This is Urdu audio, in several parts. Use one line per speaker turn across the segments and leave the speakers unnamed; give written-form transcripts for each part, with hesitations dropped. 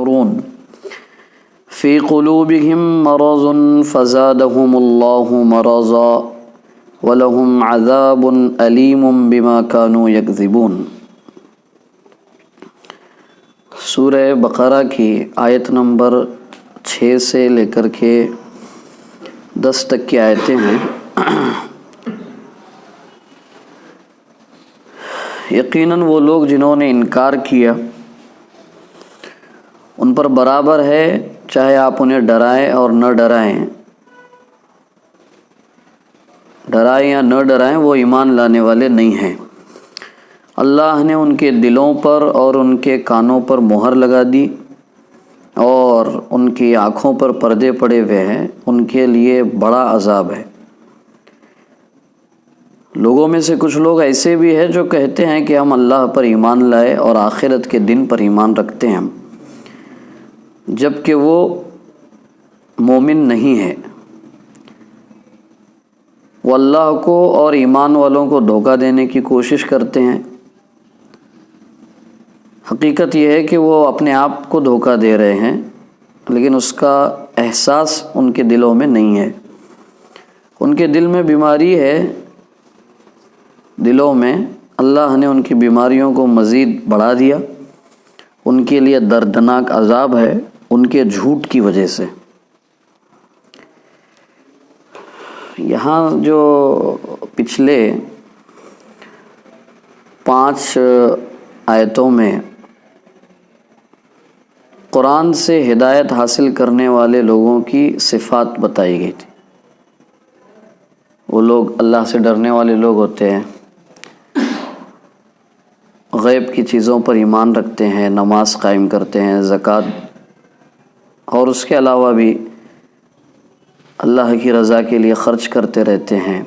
يسمعون في قلوبهم مرض فزادهم الله مرضا وَلَهُمْ عَذَابٌ أَلِيمٌ بِمَا كَانُوا يَكْذِبُونَ۔ سورہ بقرہ کی آیت نمبر 6 سے لے کر کے 10 تک کی آیتیں ہیں۔ یقیناً وہ لوگ جنہوں نے انکار کیا ان پر برابر ہے چاہے آپ انہیں ڈرائیں اور نہ ڈرائیں، ڈرائیں یا نہ ڈرائیں وہ ایمان لانے والے نہیں ہیں۔ اللہ نے ان کے دلوں پر اور ان کے کانوں پر مہر لگا دی اور ان کی آنکھوں پر پردے پڑے ہوئے ہیں، ان کے لیے بڑا عذاب ہے۔ لوگوں میں سے کچھ لوگ ایسے بھی ہیں جو کہتے ہیں کہ ہم اللہ پر ایمان لائے اور آخرت کے دن پر ایمان رکھتے ہیں، جبکہ وہ مومن نہیں ہے۔ وہ اللہ کو اور ایمان والوں کو دھوکہ دینے کی کوشش کرتے ہیں۔ حقیقت یہ ہے کہ وہ اپنے آپ کو دھوکہ دے رہے ہیں، لیکن اس کا احساس ان کے دلوں میں نہیں ہے۔ ان کے دل میں بیماری ہے، دلوں میں اللہ نے ان کی بیماریوں کو مزید بڑھا دیا۔ ان کے لیے دردناک عذاب ہے ان کے جھوٹ کی وجہ سے۔ یہاں جو پچھلے 5 آیتوں میں قرآن سے ہدایت حاصل کرنے والے لوگوں کی صفات بتائی گئی تھی۔ وہ لوگ اللہ سے ڈرنے والے لوگ ہوتے ہیں، غیب کی چیزوں پر ایمان رکھتے ہیں، نماز قائم کرتے ہیں، زکوٰۃ اور اس کے علاوہ بھی اللہ کی رضا کے لیے خرچ کرتے رہتے ہیں،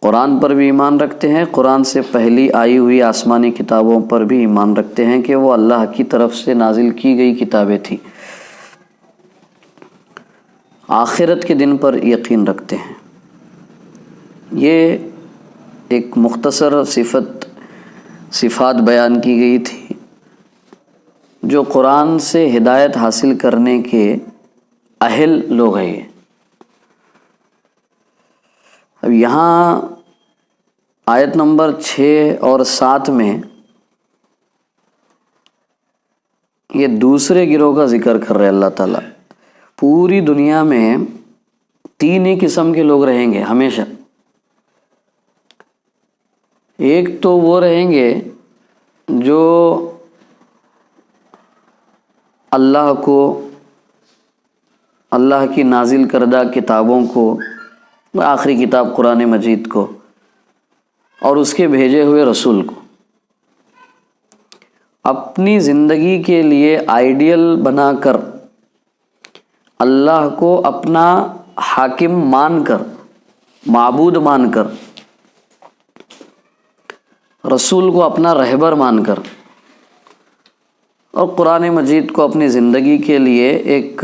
قرآن پر بھی ایمان رکھتے ہیں، قرآن سے پہلی آئی ہوئی آسمانی کتابوں پر بھی ایمان رکھتے ہیں کہ وہ اللہ کی طرف سے نازل کی گئی کتابیں تھیں، آخرت کے دن پر یقین رکھتے ہیں۔ یہ ایک مختصر صفات بیان کی گئی تھی جو قرآن سے ہدایت حاصل کرنے کے اہل لوگ ہیں۔ اب یہاں آیت نمبر 6 اور 7 میں یہ دوسرے گروہ کا ذکر کر رہے اللہ تعالیٰ۔ پوری دنیا میں 3 ہی قسم کے لوگ رہیں گے ہمیشہ۔ ایک تو وہ رہیں گے جو اللہ کو، اللہ کی نازل کردہ کتابوں کو، آخری کتاب قرآن مجید کو اور اس کے بھیجے ہوئے رسول کو اپنی زندگی کے لیے آئیڈیل بنا کر، اللہ کو اپنا حاکم مان کر، معبود مان کر، رسول کو اپنا رہبر مان کر اور قرآن مجید کو اپنی زندگی کے لیے ایک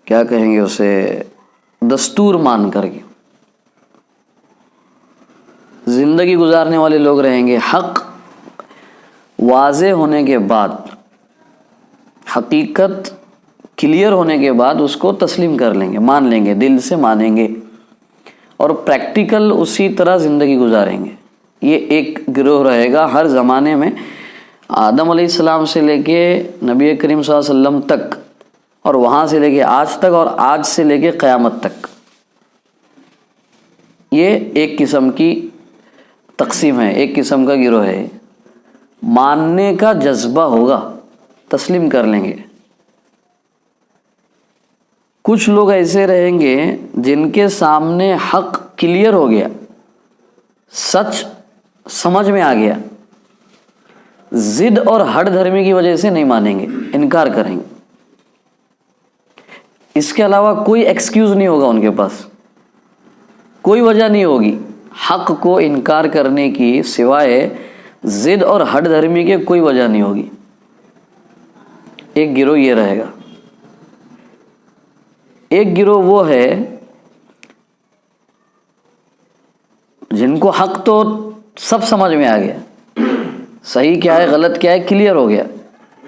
کیا کہیں گے اسے، دستور مان کر کے زندگی گزارنے والے لوگ رہیں گے۔ حق واضح ہونے کے بعد، حقیقت کلیئر ہونے کے بعد اس کو تسلیم کر لیں گے، مان لیں گے، دل سے مانیں گے اور پریکٹیکل اسی طرح زندگی گزاریں گے۔ یہ ایک گروہ رہے گا ہر زمانے میں، آدم علیہ السلام سے لے کے نبی کریم صلی اللہ علیہ وسلم تک، اور وہاں سے لے کے آج تک، اور آج سے لے کے قیامت تک۔ یہ ایک قسم کی تقسیم ہے، ایک قسم کا گروہ ہے۔ ماننے کا جذبہ ہوگا، تسلیم کر لیں گے۔ کچھ لوگ ایسے رہیں گے جن کے سامنے حق کلیئر ہو گیا، سچ سمجھ میں آ گیا، ضد اور ہٹ دھرمی کی وجہ سے نہیں مانیں گے، انکار کریں گے۔ اس کے علاوہ کوئی ایکسکیوز نہیں ہوگا ان کے پاس، کوئی وجہ نہیں ہوگی حق کو انکار کرنے کی، سوائے ضد اور ہٹ دھرمی کے کوئی وجہ نہیں ہوگی۔ ایک گروہ یہ رہے گا۔ ایک گروہ وہ ہے جن کو حق تو سب سمجھ میں آ گیا، صحیح کیا ہے غلط کیا ہے کلیئر ہو گیا،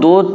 2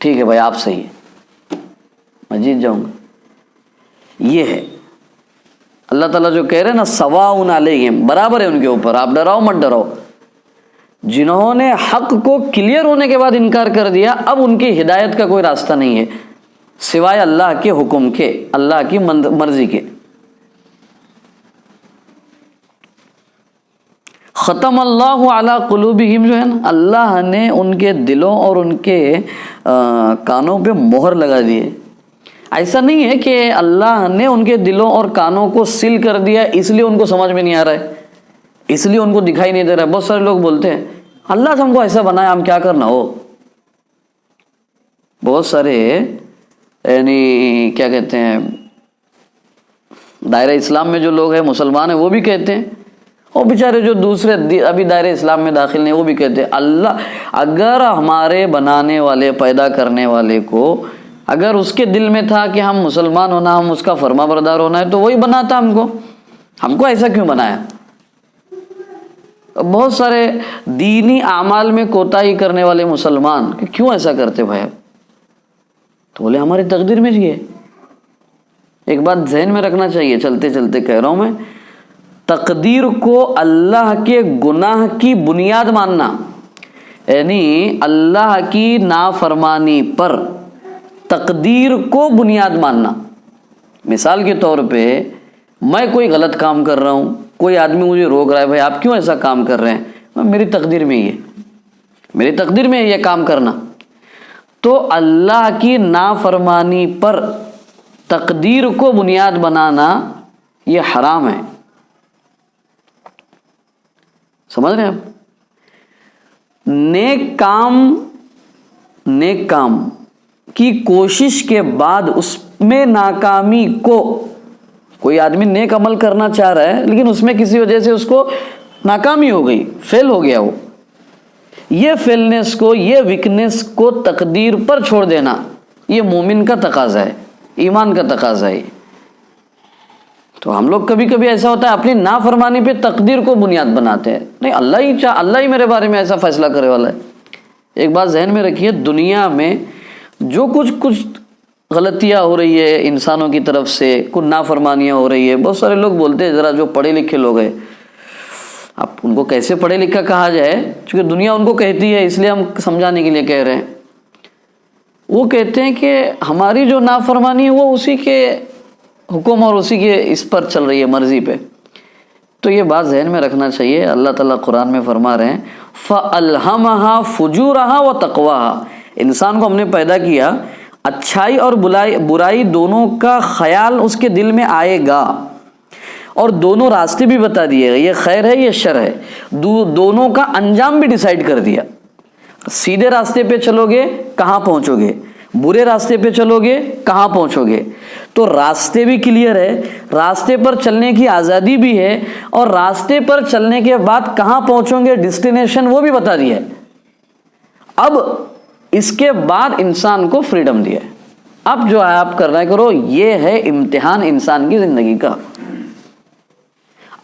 ٹھیک ہے بھائی آپ صحیح ہے، میں جیت جاؤں گا۔ یہ ہے اللہ تعالیٰ جو کہہ رہے ہیں نا، سواء علیہم، برابر ہے ان کے اوپر، آپ ڈراؤ مت ڈراؤ۔ جنہوں نے حق کو کلیئر ہونے کے بعد انکار کر دیا، اب ان کی ہدایت کا کوئی راستہ نہیں ہے سوائے اللہ کے حکم کے، اللہ کی مرضی کے۔ ختم اللہ علی قلوبہم، جو ہے نا، اللہ نے ان کے دلوں اور ان کے کانوں پہ مہر لگا دی ہے۔ ایسا نہیں ہے کہ اللہ نے ان کے دلوں اور کانوں کو سیل کر دیا اس لیے ان کو سمجھ میں نہیں آ رہا ہے، اس لیے ان کو دکھائی نہیں دے رہا ہے۔ بہت سارے لوگ بولتے ہیں اللہ سے ہم کو ایسا بنایا، ہم کیا کرنا ہو۔ بہت سارے یعنی کیا کہتے ہیں، دائرہ اسلام میں جو لوگ ہیں، مسلمان ہیں، وہ بھی کہتے ہیں، اور بیچارے جو دوسرے ابھی دائرہ اسلام میں داخل نہیں وہ بھی کہتے ہیں اللہ اگر ہمارے بنانے والے، پیدا کرنے والے کو اگر اس کے دل میں تھا کہ ہم مسلمان ہونا، ہم اس کا فرما بردار ہونا ہے، تو وہی بناتا ہم کو ایسا کیوں بنایا؟ بہت سارے دینی اعمال میں کوتاہی کرنے والے مسلمان کہ کیوں ایسا کرتے بھائی؟ تو بولے ہماری تقدیر میں یہ ہے۔ ایک بات ذہن میں رکھنا چاہیے، چلتے چلتے کہہ رہا ہوں میں، تقدیر کو اللہ کے گناہ کی بنیاد ماننا، یعنی اللہ کی نافرمانی پر تقدیر کو بنیاد ماننا۔ مثال کے طور پہ میں کوئی غلط کام کر رہا ہوں، کوئی آدمی مجھے روک رہا ہے، بھائی آپ کیوں ایسا کام کر رہے ہیں؟ میری تقدیر میں یہ، میری تقدیر میں یہ کام کرنا۔ تو اللہ کی نافرمانی پر تقدیر کو بنیاد بنانا یہ حرام ہے، سمجھ رہے ہیں آپ؟ نیک کام کی کوشش کے بعد اس میں ناکامی کو، کوئی آدمی نیک عمل کرنا چاہ رہا ہے لیکن اس میں کسی وجہ سے اس کو ناکامی ہو گئی، فیل ہو گیا، وہ یہ فیلنس کو، یہ ویکنس کو تقدیر پر چھوڑ دینا، یہ مومن کا تقاضا ہے، ایمان کا تقاضا ہے۔ تو ہم لوگ کبھی کبھی ایسا ہوتا ہے اپنی نافرمانی پہ تقدیر کو بنیاد بناتے ہیں، نہیں اللہ ہی میرے بارے میں ایسا فیصلہ کرنے والا ہے۔ ایک بات ذہن میں رکھیے، دنیا میں جو کچھ غلطیاں ہو رہی ہے انسانوں کی طرف سے، کچھ نافرمانیاں ہو رہی ہے، بہت سارے لوگ بولتے ہیں ذرا جو پڑھے لکھے لوگ ہیں، اب ان کو کیسے پڑھے لکھا کہا جائے، چونکہ دنیا ان کو کہتی ہے اس لیے ہم سمجھانے کے لیے کہہ رہے ہیں۔ وہ کہتے ہیں کہ ہماری جو نافرمانی ہے وہ اسی کے حکم اور اسی کے اس پر چل رہی ہے، مرضی پہ۔ تو یہ بات ذہن میں رکھنا چاہیے، اللہ تعالیٰ قرآن میں فرما رہے ہیں فَأَلْهَمَهَا فُجُورَهَا وَتَقْوَاهَا، انسان کو ہم نے پیدا کیا، اچھائی اور برائی دونوں کا خیال اس کے دل میں آئے گا، اور دونوں راستے بھی بتا دیے گا، یہ خیر ہے یہ شر ہے، دونوں کا انجام بھی ڈیسائیڈ کر دیا۔ سیدھے راستے پہ چلو گے کہاں پہنچو گے، برے راستے پہ چلو گے کہاں پہنچو گے۔ تو راستے بھی کلیئر ہے، راستے پر چلنے کی آزادی بھی ہے، اور راستے پر چلنے کے بعد کہاں پہنچو گے، ڈیسٹینیشن، وہ بھی بتا دیا ہے۔ اب اس کے بعد انسان کو فریڈم دیا ہے، اب جو ہے آپ کرنا ہے کرو، یہ ہے امتحان انسان کی زندگی کا۔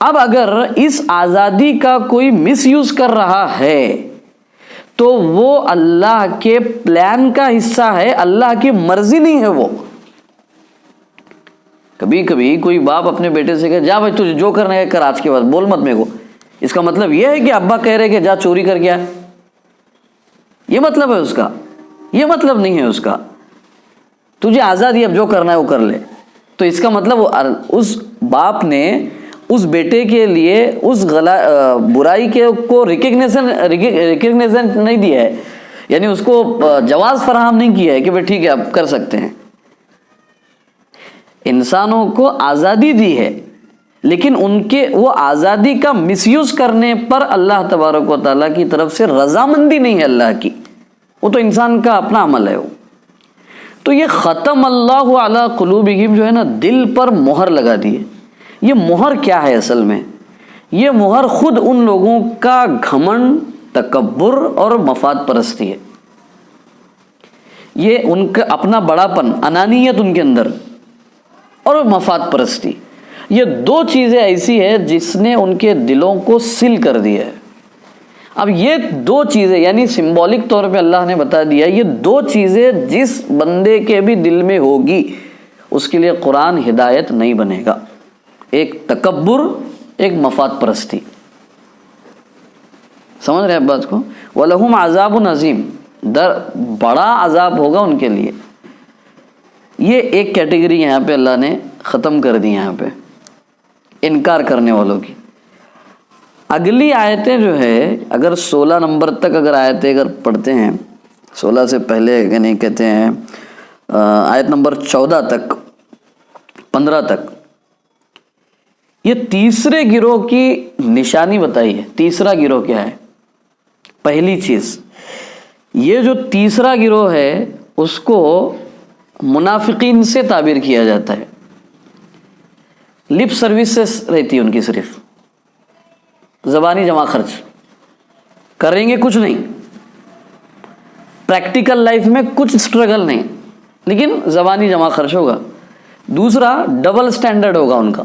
اب اگر اس آزادی کا کوئی مس یوز کر رہا ہے تو وہ اللہ کے پلان کا حصہ ہے، اللہ کی مرضی نہیں ہے وہ۔ کبھی کبھی کوئی باپ اپنے بیٹے سے کہے جا بھائی تجھے جو کرنا ہے کر، آج کے بعد بول مت میرے کو، اس کا مطلب یہ ہے کہ ابا کہہ رہے کہ جا چوری کر گیا، یہ مطلب ہے اس کا؟ یہ مطلب نہیں ہے اس کا، تجھے آزادی، اب جو کرنا ہے وہ کر لے۔ تو اس کا مطلب اس باپ نے اس بیٹے کے لیے اس برائی کو ریکگنیشن نہیں دیا ہے، یعنی اس کو جواز فراہم نہیں کیا ہے کہ بھائی ٹھیک ہے اب کر سکتے ہیں۔ انسانوں کو آزادی دی ہے، لیکن ان کے وہ آزادی کا مس یوز کرنے پر اللہ تبارک و تعالیٰ کی طرف سے رضامندی نہیں ہے اللہ کی، وہ تو انسان کا اپنا عمل ہے وہ۔ تو یہ ختم اللہ علی قلوبہم جو ہے نا، دل پر مہر لگا دی ہے۔ یہ مہر کیا ہے اصل میں؟ یہ مہر خود ان لوگوں کا گھمنڈ، تکبر اور مفاد پرستی ہے، یہ ان کا اپنا بڑا پن، انانیت ان کے اندر، اور مفاد پرستی، یہ دو چیزیں ایسی ہے جس نے ان کے دلوں کو سیل کر دیا ہے۔ اب یہ دو چیزیں یعنی سمبولک طور پہ اللہ نے بتا دیا، یہ دو چیزیں جس بندے کے بھی دل میں ہوگی اس کے لیے قرآن ہدایت نہیں بنے گا، ایک تکبر، ایک مفاد پرستی۔ سمجھ رہے ہیں بات کو؟ وَلَهُمْ عَذَابٌ عَظِيمٌ، بڑا عذاب ہوگا ان کے لیے۔ یہ ایک کیٹیگری یہاں پہ اللہ نے ختم کر دی، یہاں پہ انکار کرنے والوں کی۔ اگلی آیتیں جو ہے اگر 16 نمبر تک اگر آیتیں اگر پڑھتے ہیں، 16 سے پہلے یعنی کہتے ہیں آیت نمبر 14 تک 15 تک، یہ تیسرے گروہ کی نشانی بتائی ہے۔ تیسرا گروہ کیا ہے؟ پہلی چیز یہ جو تیسرا گروہ ہے اس کو منافقین سے تعبیر کیا جاتا ہے۔ لپ سروسز رہتی ہے ان کی، صرف زبانی جمع خرچ، کریں گے کچھ نہیں، پریکٹیکل لائف میں کچھ سٹرگل نہیں، لیکن زبانی جمع خرچ ہوگا۔ دوسرا ڈبل سٹینڈرڈ ہوگا ان کا،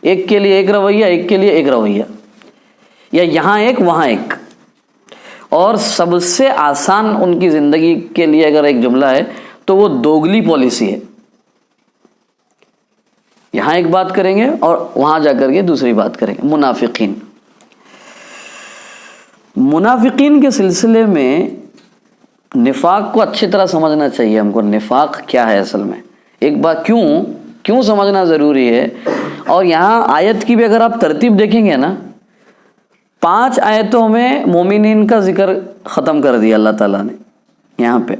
ایک کے لیے ایک رویہ، ایک کے لیے ایک رویہ، یا یہاں ایک وہاں ایک۔ اور سب سے آسان ان کی زندگی کے لیے اگر ایک جملہ ہے تو وہ دوگلی پالیسی ہے، یہاں ایک بات کریں گے اور وہاں جا کر کے دوسری بات کریں گے۔ منافقین کے سلسلے میں نفاق کو اچھی طرح سمجھنا چاہیے ہم کو۔ نفاق کیا ہے اصل میں، ایک بات کیوں سمجھنا ضروری ہے۔ اور یہاں آیت کی بھی اگر آپ ترتیب دیکھیں گے نا، 5 آیتوں میں مومنین کا ذکر ختم کر دیا اللہ تعالیٰ نے، یہاں پہ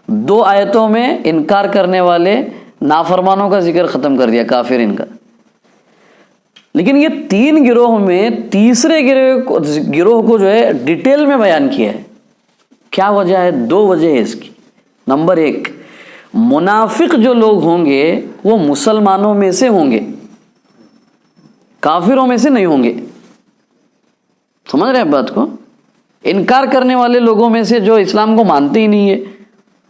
2 آیتوں میں انکار کرنے والے نافرمانوں کا ذکر ختم کر دیا، کافرین کا۔ لیکن یہ 3 گروہ میں تیسرے گروہ کو جو ہے ڈیٹیل میں بیان کیا ہے۔ کیا وجہ ہے؟ 2 وجہ ہے اس کی۔ نمبر 1، منافق جو لوگ ہوں گے وہ مسلمانوں میں سے ہوں گے، کافروں میں سے نہیں ہوں گے۔ سمجھ رہے ہیں بات کو؟ انکار کرنے والے لوگوں میں سے جو اسلام کو مانتے ہی نہیں ہے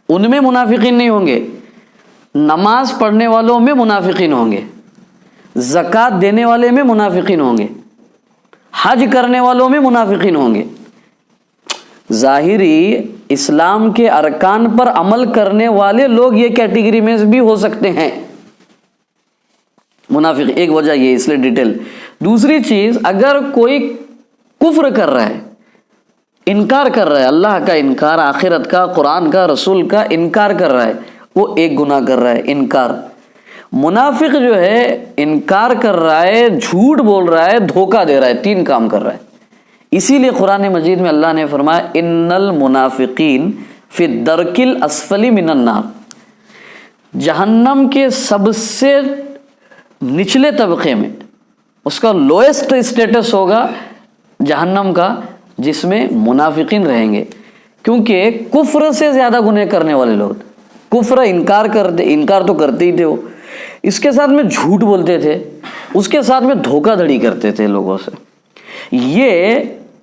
ان میں منافقین نہیں ہوں گے، نماز پڑھنے والوں میں منافقین ہوں گے، زکوٰۃ دینے والے میں منافقین ہوں گے، حج کرنے والوں میں منافقین ہوں گے۔ ظاہری اسلام کے ارکان پر عمل کرنے والے لوگ یہ کیٹیگری میں بھی ہو سکتے ہیں منافق، ایک وجہ یہ، اس لیے ڈیٹیل۔ دوسری چیز، اگر کوئی کفر کر رہا ہے، انکار کر رہا ہے، اللہ کا انکار، آخرت کا، قرآن کا، رسول کا انکار کر رہا ہے، وہ ایک گناہ کر رہا ہے، انکار۔ منافق جو ہے انکار کر رہا ہے، جھوٹ بول رہا ہے، دھوکہ دے رہا ہے، 3 کام کر رہا ہے۔ اسی لیے قرآن مجید میں اللہ نے فرمایا ان المنافقین فی الدرک الاسفل من النار، جہنم کے سب سے نچلے طبقے میں، اس کا لوئسٹ اسٹیٹس ہوگا جہنم کا، جس میں منافقین رہیں گے۔ کیونکہ کفر سے زیادہ گناہ کرنے والے لوگ، کفر انکار تو کرتے ہی تھے وہ، اس کے ساتھ میں جھوٹ بولتے تھے، اس کے ساتھ میں دھوکہ دھڑی کرتے تھے لوگوں سے۔ یہ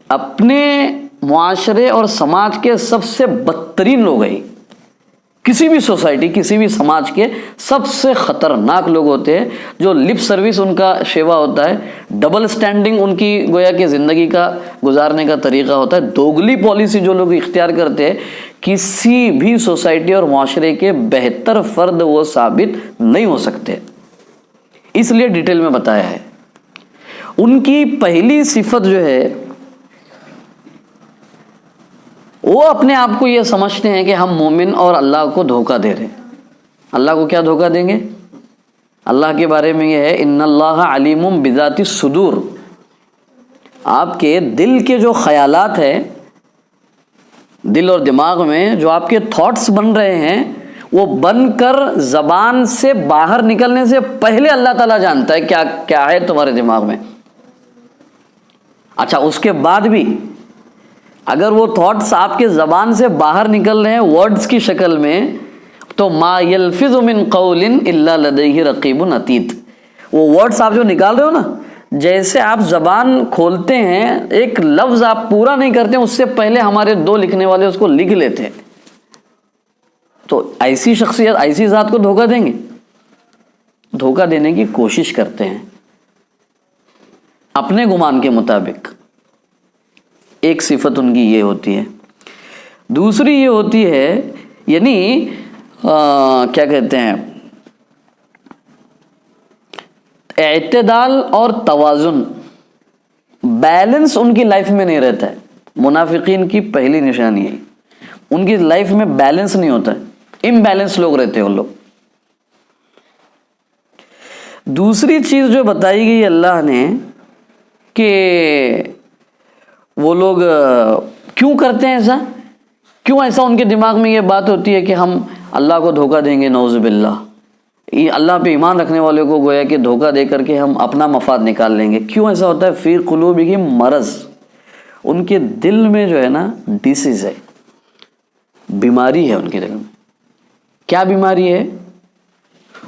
اپنے معاشرے اور سماج کے سب سے بدترین لوگ ہیں، کسی بھی سوسائٹی، کسی بھی سماج کے سب سے خطرناک لوگ ہوتے ہیں، جو لپ سروس ان کا شیوا ہوتا ہے، ڈبل سٹینڈنگ ان کی گویا کہ زندگی کا گزارنے کا طریقہ ہوتا ہے، دوگلی پالیسی جو لوگ اختیار کرتے ہیں، کسی بھی سوسائٹی اور معاشرے کے بہتر فرد وہ ثابت نہیں ہو سکتے، اس لیے ڈیٹیل میں بتایا ہے۔ ان کی پہلی صفت جو ہے، وہ اپنے آپ کو یہ سمجھتے ہیں کہ ہم مومن اور اللہ کو دھوکہ دے رہے ہیں۔ اللہ کو کیا دھوکہ دیں گے؟ اللہ کے بارے میں یہ ہے ان اللہ علیم بذات الصدور، آپ کے دل کے جو خیالات ہیں، دل اور دماغ میں جو آپ کے تھاٹس بن رہے ہیں، وہ بن کر زبان سے باہر نکلنے سے پہلے اللہ تعالیٰ جانتا ہے کیا ہے تمہارے دماغ میں۔ اچھا، اس کے بعد بھی اگر وہ تھاٹس آپ کے زبان سے باہر نکل رہے ہیں ورڈز کی شکل میں، تو ما یلفظ من قول الا لدیہ رقیب عتید، وہ ورڈز آپ جو نکال رہے ہو نا، جیسے آپ زبان کھولتے ہیں، ایک لفظ آپ پورا نہیں کرتے اس سے پہلے ہمارے 2 لکھنے والے اس کو لکھ لیتے ہیں۔ تو ایسی شخصیت، ایسی ذات کو دھوکہ دیں گے؟ دھوکہ دینے کی کوشش کرتے ہیں اپنے گمان کے مطابق۔ ایک صفت ان کی یہ ہوتی ہے. دوسری یہ ہوتی ہے یعنی کیا کہتے ہیں اعتدال اور توازن، بیلنس ان کی لائف میں نہیں رہتا ہے. منافقین کی پہلی نشانی ہے ان کی لائف میں بیلنس نہیں ہوتا ہے، امبیلنس لوگ رہتے ہیں وہ لوگ. دوسری چیز جو بتائی گئی اللہ نے کہ وہ لوگ کیوں کرتے ہیں ایسا، کیوں ایسا ان کے دماغ میں یہ بات ہوتی ہے کہ ہم اللہ کو دھوکہ دیں گے، نعوذ باللہ. یہ اللہ پہ ایمان رکھنے والے کو گویا کہ دھوکہ دے کر کے ہم اپنا مفاد نکال لیں گے. کیوں ایسا ہوتا ہے؟ فی قلوبہم مرض، ان کے دل میں جو ہے نا ڈیسیز ہے، بیماری ہے ان کے دل میں. کیا بیماری ہے؟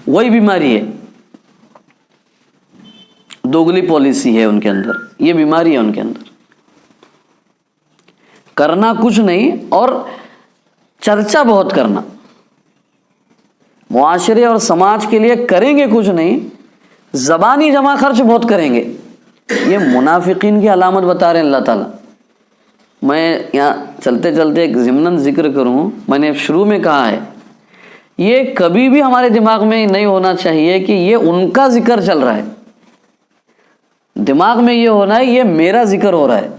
وہی بیماری ہے، دوگلی پالیسی ہے ان کے اندر، یہ بیماری ہے ان کے اندر. کرنا کچھ نہیں اور چرچا بہت کرنا، معاشرے اور سماج کے لیے کریں گے کچھ نہیں، زبانی جمع خرچ بہت کریں گے. یہ منافقین کی علامت بتا رہے ہیں اللہ تعالیٰ. میں یہاں چلتے چلتے ایک ضمناً ذکر کروں، میں نے شروع میں کہا ہے یہ کبھی بھی ہمارے دماغ میں نہیں ہونا چاہیے کہ یہ ان کا ذکر چل رہا ہے. دماغ میں یہ ہونا ہے یہ میرا ذکر ہو رہا ہے.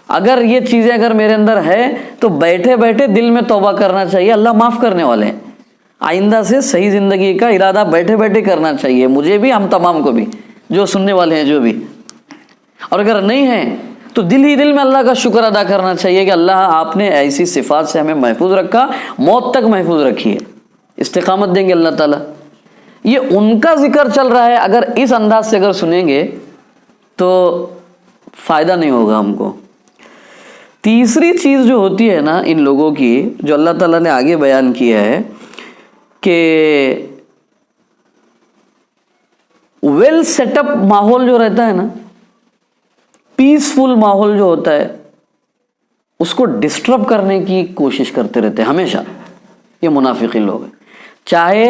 اگر یہ چیزیں اگر میرے اندر ہے تو بیٹھے بیٹھے دل میں توبہ کرنا چاہیے، اللہ معاف کرنے والے ہیں. آئندہ سے صحیح زندگی کا ارادہ بیٹھے بیٹھے کرنا چاہیے، مجھے بھی، ہم تمام کو بھی، جو سننے والے ہیں جو بھی. اور اگر نہیں ہے تو دل ہی دل میں اللہ کا شکر ادا کرنا چاہیے کہ اللہ آپ نے ایسی صفات سے ہمیں محفوظ رکھا، موت تک محفوظ رکھی ہے. استقامت دیں گے اللہ تعالیٰ. یہ ان کا ذکر چل رہا ہے، اگر اس انداز سے اگر سنیں گے تو فائدہ نہیں ہوگا ہم کو. تیسری چیز جو ہوتی ہے نا ان لوگوں کی، جو اللہ تعالیٰ نے آگے بیان کیا ہے کہ ویل سیٹ اپ ماحول جو رہتا ہے نا، پیسفل ماحول جو ہوتا ہے، اس کو ڈسٹرب کرنے کی کوشش کرتے رہتے ہیں ہمیشہ. یہ منافقین لوگ ہیں. چاہے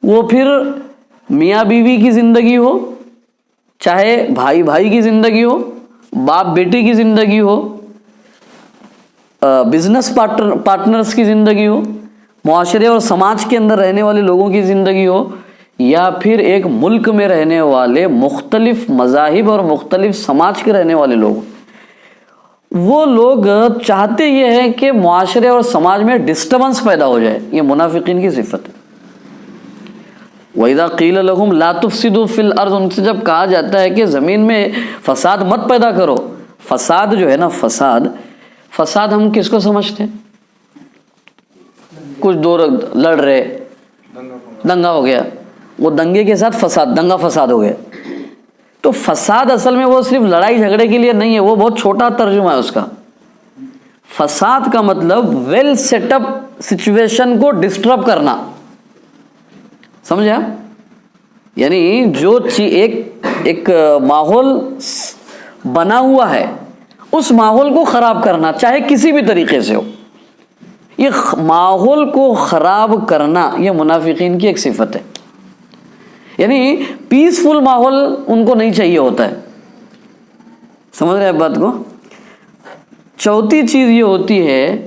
وہ پھر میاں بیوی کی زندگی ہو، چاہے بھائی بھائی کی زندگی ہو، باپ بیٹی کی زندگی ہو، بزنس پارٹنرز کی زندگی ہو، معاشرے اور سماج کے اندر رہنے والے لوگوں کی زندگی ہو، یا پھر ایک ملک میں رہنے والے مختلف مذاہب اور مختلف سماج کے رہنے والے لوگ، وہ لوگ چاہتے یہ ہیں کہ معاشرے اور سماج میں ڈسٹربنس پیدا ہو جائے. یہ منافقین کی صفت ہے. وَإِذَا قِيلَ لَهُمْ لَا تُفْسِدُوا فِي الْأَرْضِ، ان سے جب کہا جاتا ہے کہ زمین میں فساد مت پیدا کرو. فساد جو ہے نا، فساد ہم کس کو سمجھتے ہیں؟ کچھ دو لڑ رہے، دنگا ہو گیا، وہ دنگے کے ساتھ فساد، دنگا فساد ہو گیا. تو فساد اصل میں وہ صرف لڑائی جھگڑے کے لیے نہیں ہے، وہ بہت چھوٹا ترجمہ ہے اس کا. فساد کا مطلب ویل سیٹ اپ سچویشن کو ڈسٹرب کرنا. سمجھا؟ یعنی جو ایک ماحول بنا ہوا ہے اس ماحول کو خراب کرنا، چاہے کسی بھی طریقے سے ہو. یہ ماحول کو خراب کرنا یہ منافقین کی ایک صفت ہے. یعنی پیسفل ماحول ان کو نہیں چاہیے ہوتا ہے. سمجھ رہے ہیں بات کو؟ چوتھی چیز یہ ہوتی ہے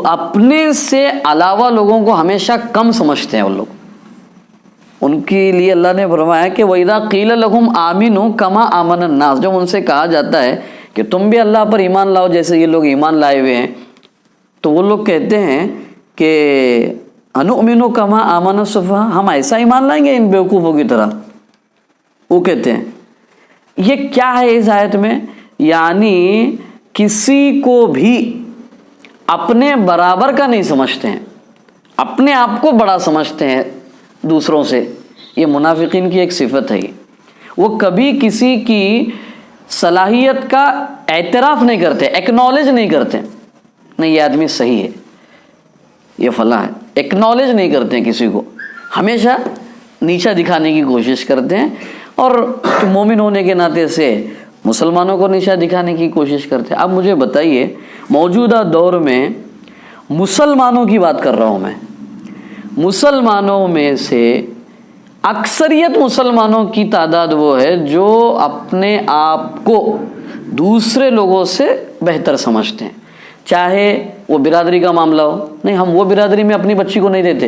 اپنے سے علاوہ لوگوں کو ہمیشہ کم سمجھتے ہیں وہ لوگ. ان کے لیے اللہ نے فرمایا کہ وَإِذَا قِيلَ لَهُمْ آمِنُوا كَمَا آمَنَ النَّاسُ، جب ان سے کہا جاتا ہے کہ تم بھی اللہ پر ایمان لاؤ جیسے یہ لوگ ایمان لائے ہوئے ہیں، تو وہ لوگ کہتے ہیں کہ أَنُؤْمِنُ كَمَا آمَنَ السُّفَهَاءُ، ہم ایسا ایمان لائیں گے ان بیوقوفوں کی طرح. وہ کہتے ہیں یہ کیا ہے اس آیت میں؟ یعنی کسی کو بھی اپنے برابر کا نہیں سمجھتے ہیں، اپنے آپ کو بڑا سمجھتے ہیں دوسروں سے. یہ منافقین کی ایک صفت ہے. وہ کبھی کسی کی صلاحیت کا اعتراف نہیں کرتے، ایکنالج نہیں کرتے. نہیں یہ آدمی صحیح ہے، یہ فلاں ہے، ایکنالج نہیں کرتے ہیں کسی کو، ہمیشہ نیچا دکھانے کی کوشش کرتے ہیں. اور مومن ہونے کے ناطے سے مسلمانوں کو نیچا دکھانے کی کوشش کرتے ہیں. اب مجھے بتائیے، موجودہ دور میں مسلمانوں کی بات کر رہا ہوں میں، مسلمانوں میں سے اکثریت مسلمانوں کی تعداد وہ ہے جو اپنے آپ کو دوسرے لوگوں سے بہتر سمجھتے ہیں، چاہے وہ برادری کا معاملہ ہو. نہیں، ہم وہ برادری میں اپنی بچی کو نہیں دیتے.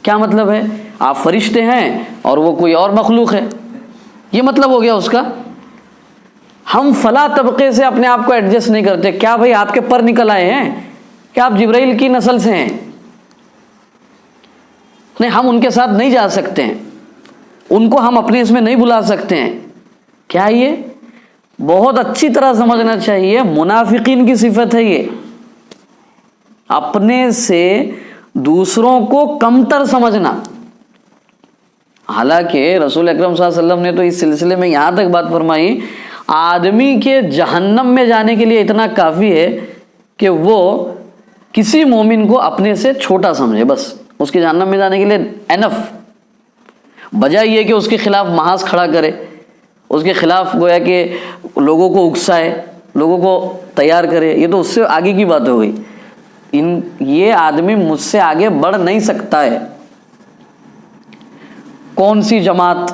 کیا مطلب ہے؟ آپ فرشتے ہیں اور وہ کوئی اور مخلوق ہے، یہ مطلب ہو گیا اس کا. ہم فلاں طبقے سے اپنے آپ کو ایڈجسٹ نہیں کرتے. کیا بھائی آپ کے پر نکل آئے ہیں؟ کیا آپ جبرائیل کی نسل سے ہیں؟ نہیں، ہم ان کے ساتھ نہیں جا سکتے ہیں، ان کو ہم اپنے اس میں نہیں بلا سکتے ہیں. کیا یہ بہت اچھی طرح سمجھنا چاہیے، منافقین کی صفت ہے یہ، اپنے سے دوسروں کو کمتر سمجھنا. حالانکہ رسول اکرم صلی اللہ علیہ وسلم نے تو اس سلسلے میں یہاں تک بات فرمائی، آدمی کے جہنم میں جانے کے لیے اتنا کافی ہے کہ وہ کسی مومن کو اپنے سے چھوٹا سمجھے، بس اس کے جہنم میں جانے کے لیے انف. بجائے یہ کہ اس کے خلاف محاذ کھڑا کرے، اس کے خلاف گویا کہ لوگوں کو اکسائے، لوگوں کو تیار کرے، یہ تو اس سے آگے کی بات ہو گئی. یہ آدمی مجھ سے آگے بڑھ نہیں سکتا ہے. کون سی جماعت،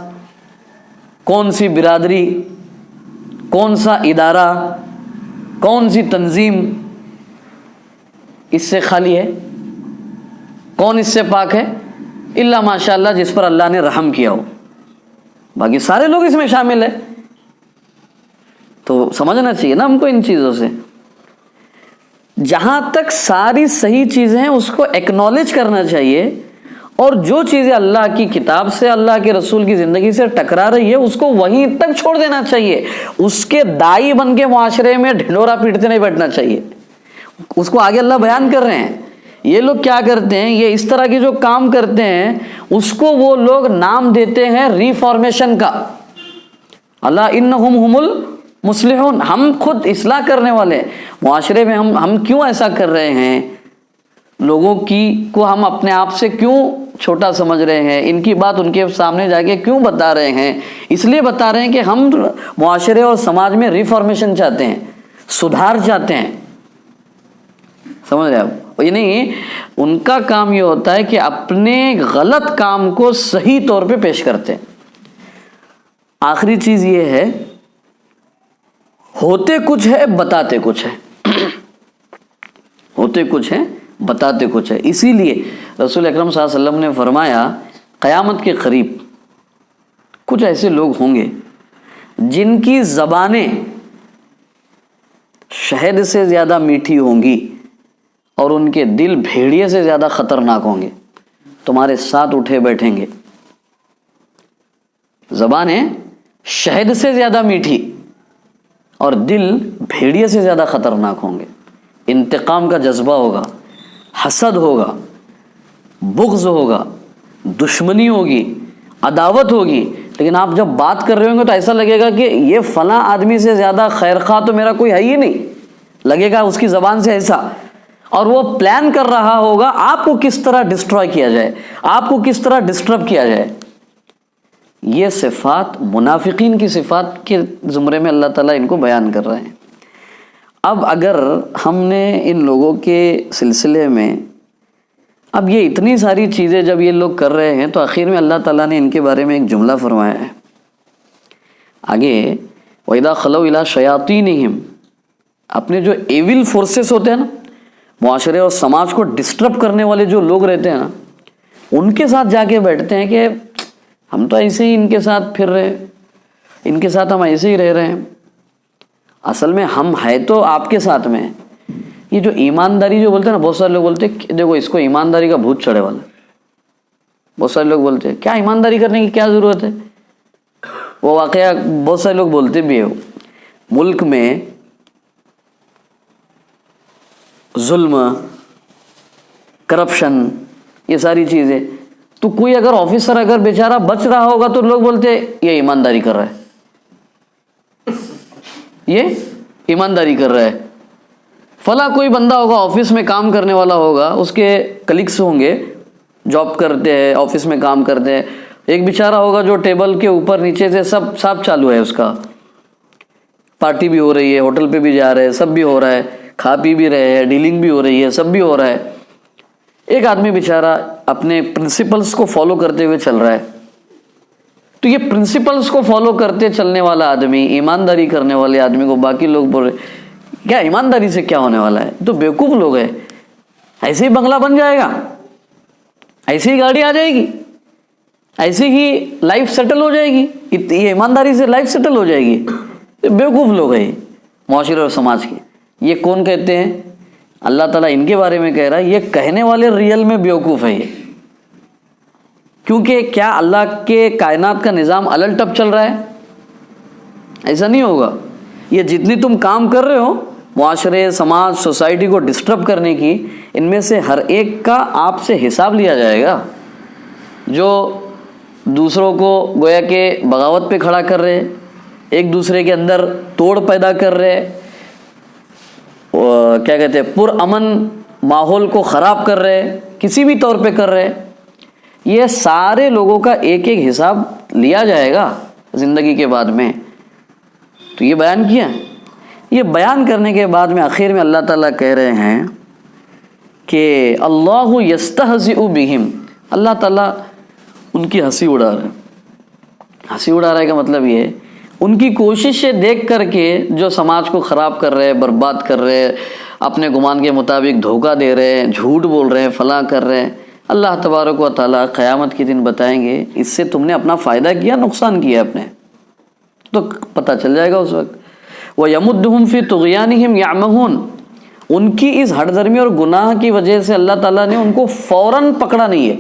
کون سی برادری، کون سا ادارہ، کون سی تنظیم اس سے خالی ہے؟ کون اس سے پاک ہے؟ الا ماشاء اللہ جس پر اللہ نے رحم کیا ہو، باقی سارے لوگ اس میں شامل ہیں. تو سمجھنا چاہیے نا ہم کو ان چیزوں سے. جہاں تک ساری صحیح چیزیں ہیں اس کو ایکنالج کرنا چاہیے، اور جو چیزیں اللہ کی کتاب سے، اللہ کے رسول کی زندگی سے ٹکرا رہی ہے اس کو وہیں تک چھوڑ دینا چاہیے. اس کے دائی بن کے معاشرے میں ڈھنڈورا پیٹتے نہیں بیٹھنا چاہیے. اس کو آگے اللہ بیان کر رہے ہیں. یہ لوگ کیا کرتے ہیں، یہ اس طرح کے جو کام کرتے ہیں اس کو وہ لوگ نام دیتے ہیں ریفارمیشن کا. اللہ انہم ہم المصلحون، ہم خود اصلاح کرنے والے معاشرے میں. ہم کیوں ایسا کر رہے ہیں؟ لوگوں کو ہم اپنے آپ سے کیوں چھوٹا سمجھ رہے ہیں؟ ان کی بات ان کے سامنے جا کے کیوں بتا رہے ہیں؟ اس لیے بتا رہے ہیں کہ ہم معاشرے اور سماج میں ریفارمیشن چاہتے ہیں، سدھار چاہتے ہیں. سمجھ رہے آپ؟ یعنی ان کا کام یہ ہوتا ہے کہ اپنے غلط کام کو صحیح طور پہ پیش کرتے ہیں. آخری چیز یہ ہے، ہوتے کچھ ہے بتاتے کچھ ہے. ہوتے کچھ ہے بتاتے کچھ ہے. اسی لیے رسول اکرم صلی اللہ علیہ وسلم نے فرمایا قیامت کے قریب کچھ ایسے لوگ ہوں گے جن کی زبانیں شہد سے زیادہ میٹھی ہوں گی اور ان کے دل بھیڑیے سے زیادہ خطرناک ہوں گے. تمہارے ساتھ اٹھے بیٹھیں گے. زبانیں شہد سے زیادہ میٹھی اور دل بھیڑیے سے زیادہ خطرناک ہوں گے. انتقام کا جذبہ ہوگا، حسد ہوگا، بغض ہوگا، دشمنی ہوگی، عداوت ہوگی. لیکن آپ جب بات کر رہے ہوں گے تو ایسا لگے گا کہ یہ فلاں آدمی سے زیادہ خیرخواہ تو میرا کوئی ہے ہی نہیں، لگے گا اس کی زبان سے ایسا. اور وہ پلان کر رہا ہوگا آپ کو کس طرح ڈسٹروائے کیا جائے، آپ کو کس طرح ڈسٹرب کیا جائے. یہ صفات منافقین کی صفات کے زمرے میں اللہ تعالیٰ ان کو بیان کر رہے ہیں. اب اگر ہم نے ان لوگوں کے سلسلے میں اب یہ اتنی ساری چیزیں جب یہ لوگ کر رہے ہیں تو آخر میں اللہ تعالیٰ نے ان کے بارے میں ایک جملہ فرمایا ہے آگے، وَإِذَا خَلَوْا إِلَىٰ شَيَاطِينِهِمْ، اپنے جو ایول فورسز ہوتے ہیں نا، معاشرے اور سماج کو ڈسٹرب کرنے والے جو لوگ رہتے ہیں نا، ان کے ساتھ جا کے بیٹھتے ہیں کہ ہم تو ایسے ہی ان کے ساتھ پھر رہے، ان کے ساتھ ہم ایسے ہی رہ رہے ہیں. اصل میں ہم ہے تو آپ کے ساتھ میں. یہ جو ایمانداری جو بولتے ہیں نا، بہت سارے لوگ بولتے ہیں دیکھو اس کو ایمانداری کا بھوت چڑھے والا. بہت سارے لوگ بولتے ہیں کیا ایمانداری کرنے کی کیا ضرورت ہے. وہ واقعہ بہت سارے لوگ بولتے بھی ہیں. ملک میں ظلم، کرپشن، یہ ساری چیزیں، تو کوئی اگر آفیسر اگر بیچارہ بچ رہا ہوگا تو لوگ بولتے یہ ایمانداری کر رہا ہے، یہ ایمانداری کر رہا ہے. فلاں کوئی بندہ ہوگا آفس میں کام کرنے والا ہوگا، اس کے کلیگس ہوں گے جاب کرتے ہیں، آفس میں کام کرتے ہیں. ایک بیچارہ ہوگا جو ٹیبل کے اوپر نیچے سے سب چالو ہے، اس کا پارٹی بھی ہو رہی ہے، ہوٹل پہ بھی جا رہے ہیں، سب بھی ہو رہا ہے، کھا پی بھی رہے ہیں، ڈیلنگ بھی ہو رہی ہے، سب بھی ہو رہا ہے. ایک آدمی بیچارہ اپنے پرنسپلز کو فالو کرتے ہوئے چل رہا ہے. تو یہ پرنسپلز کو فالو کرتے چلنے والا آدمی، ایمانداری کرنے والے آدمی کو باقی لوگ بول رہے کیا ایمانداری سے کیا ہونے والا ہے، تو بیوقوف لوگ ہیں، ایسے ہی بنگلہ بن جائے گا، ایسی ہی گاڑی آ جائے گی، ایسی ہی لائف سیٹل ہو جائے گی، یہ ایمانداری سے لائف سیٹل ہو جائے گی، بیوقوف لوگ ہیں معاشرے اور سماج کے۔ یہ کون کہتے ہیں؟ اللہ تعالیٰ ان کے بارے میں کہہ رہا ہے یہ کہنے والے ریئل میں بیوقوف ہے یہ، کیونکہ کیا اللہ کے کائنات کا نظام الٹ ٹپ چل رہا ہے؟ ایسا نہیں ہوگا۔ یہ جتنی تم کام کر رہے ہو معاشرے، سماج، سوسائٹی کو ڈسٹرب کرنے کی، ان میں سے ہر ایک کا آپ سے حساب لیا جائے گا۔ جو دوسروں کو گویا کہ بغاوت پہ کھڑا کر رہے، ایک دوسرے کے اندر توڑ پیدا کر رہے، کیا کہتے ہیں، پرامن ماحول کو خراب کر رہے، کسی بھی طور پہ کر رہے، یہ سارے لوگوں کا ایک ایک حساب لیا جائے گا زندگی کے بعد میں۔ تو یہ بیان کیا، یہ بیان کرنے کے بعد میں آخر میں اللہ تعالیٰ کہہ رہے ہیں کہ اللہ یستہزئ بہم، اللہ تعالیٰ ان کی ہنسی اڑا رہا ہے۔ ہنسی اڑا رہا ہے کا مطلب یہ ہے ان کی کوششیں دیکھ کر کے جو سماج کو خراب کر رہے، برباد کر رہے، اپنے گمان کے مطابق دھوکہ دے رہے، جھوٹ بول رہے، فلاں کر رہے، اللہ تبارک و تعالیٰ قیامت کے دن بتائیں گے اس سے تم نے اپنا فائدہ کیا، نقصان کیا اپنے، تو پتہ چل جائے گا اس وقت۔ وَيَمُدُّهُمْ فِي طُغْيَانِهِمْ يَعْمَهُونَ، ان کی اس ہٹ درمی اور گناہ کی وجہ سے اللہ تعالیٰ نے ان کو فوراً پکڑا نہیں ہے،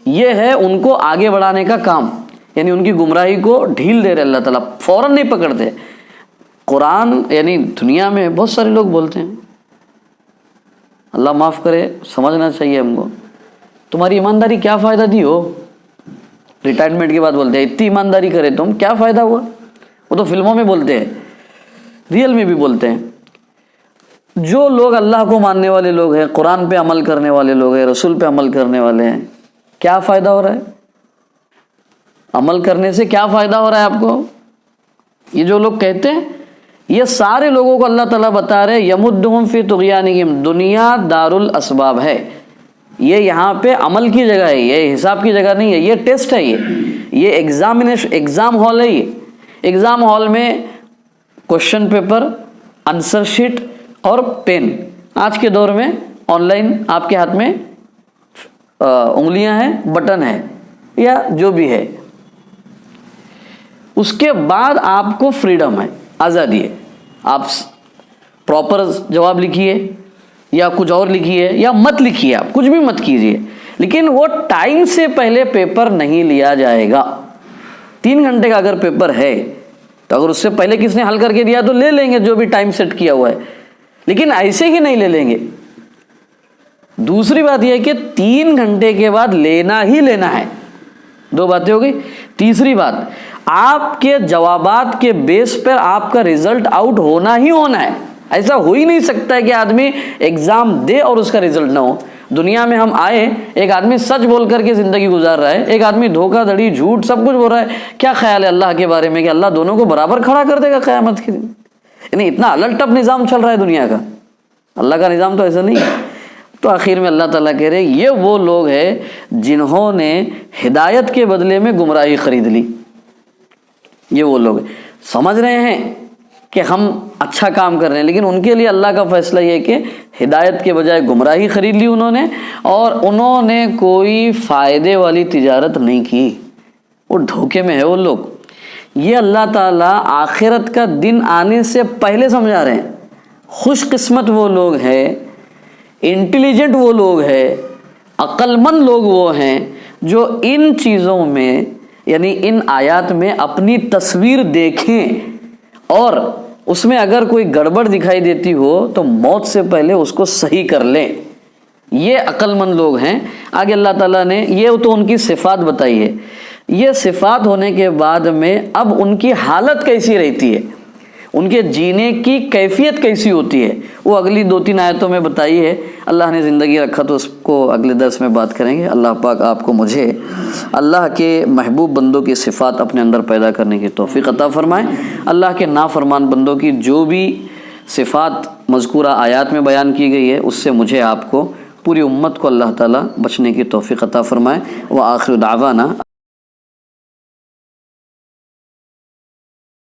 یہ ہے ان کو آگے بڑھانے کا کام، یعنی ان کی گمراہی کو ڈھیل دے رہے اللہ تعالیٰ، فوراً نہیں پکڑتے۔ قرآن یعنی دنیا میں بہت سارے لوگ بولتے ہیں، اللہ معاف کرے، سمجھنا چاہیے ہم کو، تمہاری ایمانداری کیا فائدہ دی ہو؟ ریٹائرمنٹ کے بعد بولتے ہیں اتنی ایمانداری کرے تم، کیا فائدہ ہوا؟ وہ تو فلموں میں بولتے ہیں، ریئل میں بھی بولتے ہیں۔ جو لوگ اللہ کو ماننے والے لوگ ہیں، قرآن پہ عمل کرنے والے لوگ ہیں، رسول پہ عمل کرنے والے ہیں، کیا فائدہ ہو رہا ہے؟ عمل کرنے سے کیا فائدہ ہو رہا ہے آپ کو؟ یہ جو لوگ کہتے ہیں، یہ سارے لوگوں کو اللہ تعالیٰ بتا رہے یمدہم فی طغیانہم، دنیا دار الاسباب ہے، یہ یہاں پہ عمل کی جگہ ہے، یہ حساب کی جگہ نہیں ہے، یہ ٹیسٹ ہے، یہ ایگزام ہال ہے۔ یہ ایگزام ہال میں کوشچن پیپر، آنسر شیٹ اور پین، آج کے دور میں آن لائن آپ کے ہاتھ میں انگلیاں ہیں، بٹن ہے یا جو بھی ہے، اس کے بعد آپ کو فریڈم ہے، آزادی ہے، آپ پراپر جواب لکھیے یا کچھ اور لکھیے یا مت لکھیے، آپ کچھ بھی مت کیجیے، لیکن وہ ٹائم سے پہلے پیپر نہیں لیا جائے گا۔ 3 گھنٹے کا اگر پیپر ہے تو اگر اس سے پہلے کس نے حل کر کے دیا تو لے لیں گے جو بھی ٹائم سیٹ کیا ہوا ہے، لیکن ایسے ہی نہیں لے لیں گے۔ دوسری بات یہ ہے کہ 3 گھنٹے کے بعد لینا ہی لینا ہے، 2 باتیں ہو گئی۔ تیسری بات، آپ کے جوابات کے بیس پر آپ کا رزلٹ آؤٹ ہونا ہی ہونا ہے، ایسا ہو ہی نہیں سکتا ہے کہ آدمی ایگزام دے اور اس کا رزلٹ نہ ہو۔ دنیا میں ہم آئے، ایک آدمی سچ بول کر کے زندگی گزار رہا ہے، ایک آدمی دھوکہ دھڑی، جھوٹ، سب کچھ بول رہا ہے۔ کیا خیال ہے اللہ کے بارے میں کہ اللہ دونوں کو برابر کھڑا کر دے گا قیامت کے دن؟ یعنی اتنا الٹ ٹپ نظام چل رہا ہے دنیا کا، اللہ کا نظام تو ایسا نہیں ہے۔ تو آخر میں اللہ تعالیٰ کہہ رہے یہ وہ لوگ ہیں جنہوں نے ہدایت کے بدلے میں گمراہی خرید لی، یہ وہ لوگ سمجھ رہے ہیں کہ ہم اچھا کام کر رہے ہیں، لیکن ان کے لیے اللہ کا فیصلہ یہ ہے کہ ہدایت کے بجائے گمراہی خرید لی انہوں نے، اور انہوں نے کوئی فائدے والی تجارت نہیں کی، وہ دھوکے میں ہے وہ لوگ۔ یہ اللہ تعالیٰ آخرت کا دن آنے سے پہلے سمجھا رہے ہیں۔ خوش قسمت وہ لوگ ہیں، انٹیلیجنٹ وہ لوگ ہیں، عقل مند لوگ وہ ہیں جو ان چیزوں میں یعنی ان آیات میں اپنی تصویر دیکھیں اور اس میں اگر کوئی گڑبڑ دکھائی دیتی ہو تو موت سے پہلے اس کو صحیح کر لیں، یہ عقل مند لوگ ہیں۔ آگے اللہ تعالیٰ نے یہ تو ان کی صفات بتائی ہے، یہ صفات ہونے کے بعد میں اب ان کی حالت کیسی رہتی ہے، ان کے جینے کی کیفیت کیسی ہوتی ہے، وہ اگلی 2-3 آیتوں میں بتائی ہے۔ اللہ نے زندگی رکھا تو اس کو اگلے درس میں بات کریں گے۔ اللہ پاک آپ کو مجھے اللہ کے محبوب بندوں کی صفات اپنے اندر پیدا کرنے کی توفیق عطا فرمائے۔ اللہ کے نافرمان بندوں کی جو بھی صفات مذکورہ آیات میں بیان کی گئی ہے اس سے مجھے آپ کو پوری امت کو اللہ تعالیٰ بچنے کی توفیق عطا فرمائے۔ وآخر دعوانا